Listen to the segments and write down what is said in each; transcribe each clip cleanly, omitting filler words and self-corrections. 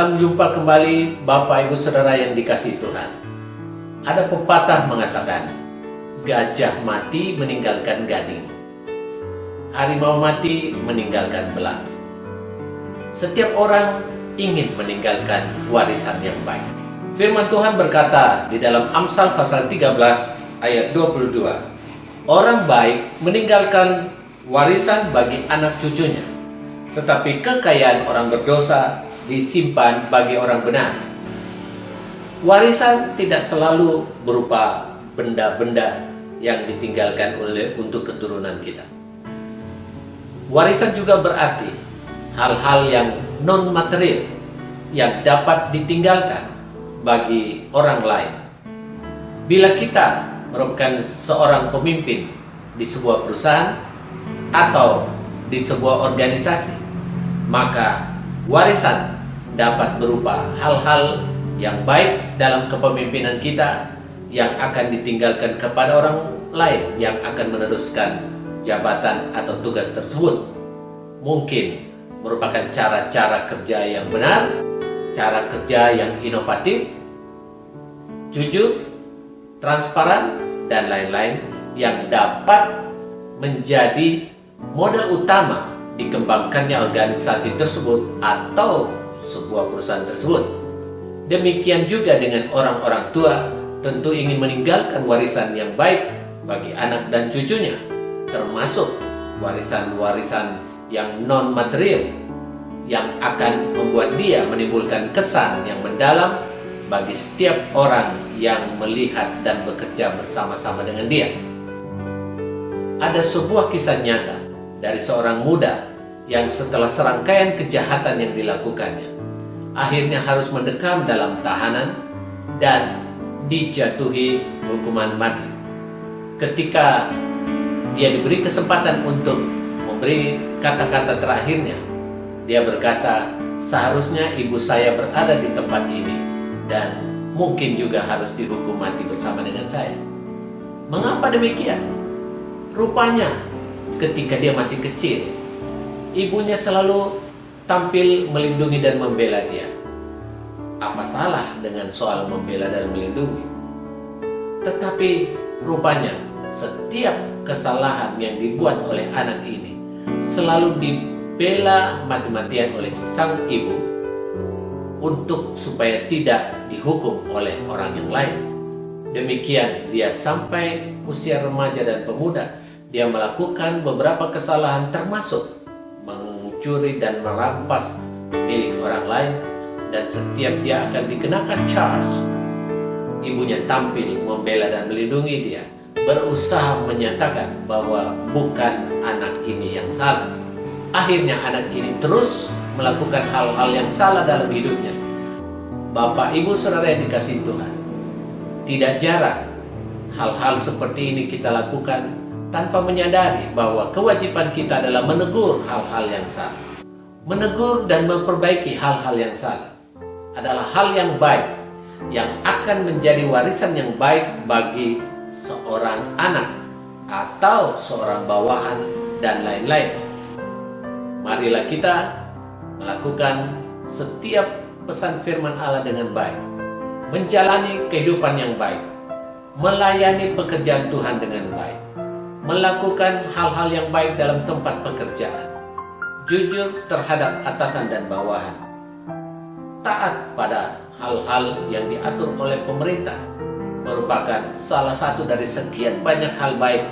Salam jumpa kembali Bapak Ibu Saudara yang dikasihi Tuhan. Ada pepatah mengatakan, gajah mati meninggalkan gading, harimau mati meninggalkan belang. Setiap orang ingin meninggalkan warisan yang baik. Firman Tuhan berkata di dalam Amsal pasal 13 ayat 22, orang baik meninggalkan warisan bagi anak cucunya, tetapi kekayaan orang berdosa disimpan bagi orang benar. Warisan tidak selalu berupa benda-benda yang ditinggalkan untuk keturunan kita. Warisan juga berarti hal-hal yang non-material yang dapat ditinggalkan bagi orang lain. Bila kita merupakan seorang pemimpin di sebuah perusahaan atau di sebuah organisasi, maka warisan dapat berupa hal-hal yang baik dalam kepemimpinan kita yang akan ditinggalkan kepada orang lain yang akan meneruskan jabatan atau tugas tersebut. Mungkin merupakan cara-cara kerja yang benar, cara kerja yang inovatif, jujur, transparan, dan lain-lain yang dapat menjadi modal utama dikembangkannya organisasi tersebut atau sebuah perusahaan tersebut. Demikian juga dengan orang-orang tua, tentu ingin meninggalkan warisan yang baik bagi anak dan cucunya, termasuk warisan-warisan yang non-material yang akan membuat dia menimbulkan kesan yang mendalam bagi setiap orang yang melihat dan bekerja bersama-sama dengan dia. Ada sebuah kisah nyata dari seorang muda yang setelah serangkaian kejahatan yang dilakukannya, akhirnya harus mendekam dalam tahanan dan dijatuhi hukuman mati. Ketika dia diberi kesempatan untuk memberi kata-kata terakhirnya, dia berkata, seharusnya ibu saya berada di tempat ini dan mungkin juga harus dihukum mati bersama dengan saya. Mengapa demikian? Rupanya ketika dia masih kecil, ibunya selalu tampil melindungi dan membela dia. Apa salah dengan soal membela dan melindungi? Tetapi rupanya setiap kesalahan yang dibuat oleh anak ini selalu dibela mati-matian oleh sang ibu untuk supaya tidak dihukum oleh orang yang lain. Demikian dia sampai usia remaja dan pemuda, dia melakukan beberapa kesalahan termasuk mencuri dan merampas milik orang lain, dan setiap dia akan dikenakan charge, ibunya tampil membela dan melindungi dia, berusaha menyatakan bahwa bukan anak ini yang salah. Akhirnya anak ini terus melakukan hal-hal yang salah dalam hidupnya. Bapak, Ibu, Saudara yang dikasihi Tuhan, tidak jarang hal-hal seperti ini kita lakukan tanpa menyadari bahwa kewajiban kita adalah menegur hal-hal yang salah. Menegur dan memperbaiki hal-hal yang salah adalah hal yang baik yang akan menjadi warisan yang baik bagi seorang anak atau seorang bawahan dan lain-lain. Marilah kita melakukan setiap pesan firman Allah dengan baik, menjalani kehidupan yang baik, melayani pekerjaan Tuhan dengan baik, melakukan hal-hal yang baik dalam tempat pekerjaan, jujur terhadap atasan dan bawahan, taat pada hal-hal yang diatur oleh pemerintah, merupakan salah satu dari sekian banyak hal baik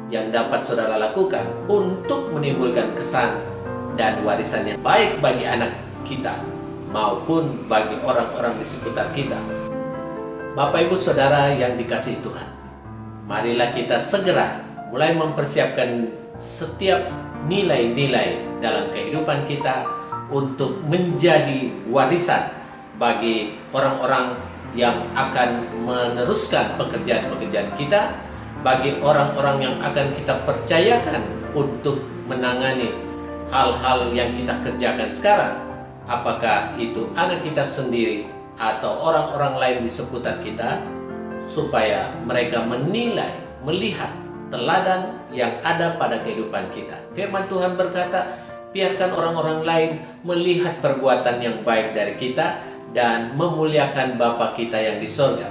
yang dapat saudara lakukan untuk menimbulkan kesan dan warisan yang baik bagi anak kita maupun bagi orang-orang di sekitar kita. Bapak, Ibu, Saudara yang dikasihi Tuhan, marilah kita segera mulai mempersiapkan setiap nilai-nilai dalam kehidupan kita untuk menjadi warisan bagi orang-orang yang akan meneruskan pekerjaan-pekerjaan kita, bagi orang-orang yang akan kita percayakan untuk menangani hal-hal yang kita kerjakan sekarang, apakah itu anak kita sendiri atau orang-orang lain di seputar kita, supaya mereka menilai, melihat teladan yang ada pada kehidupan kita. Firman Tuhan berkata, biarkan orang-orang lain melihat perbuatan yang baik dari kita dan memuliakan Bapa kita yang di sorga.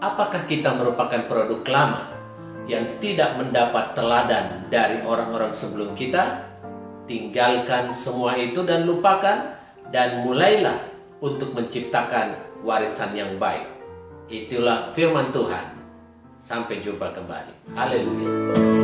Apakah kita merupakan produk lama yang tidak mendapat teladan dari orang-orang sebelum kita? Tinggalkan semua itu dan lupakan, dan mulailah untuk menciptakan warisan yang baik. Itulah firman Tuhan. Sampai jumpa kembali. Haleluya.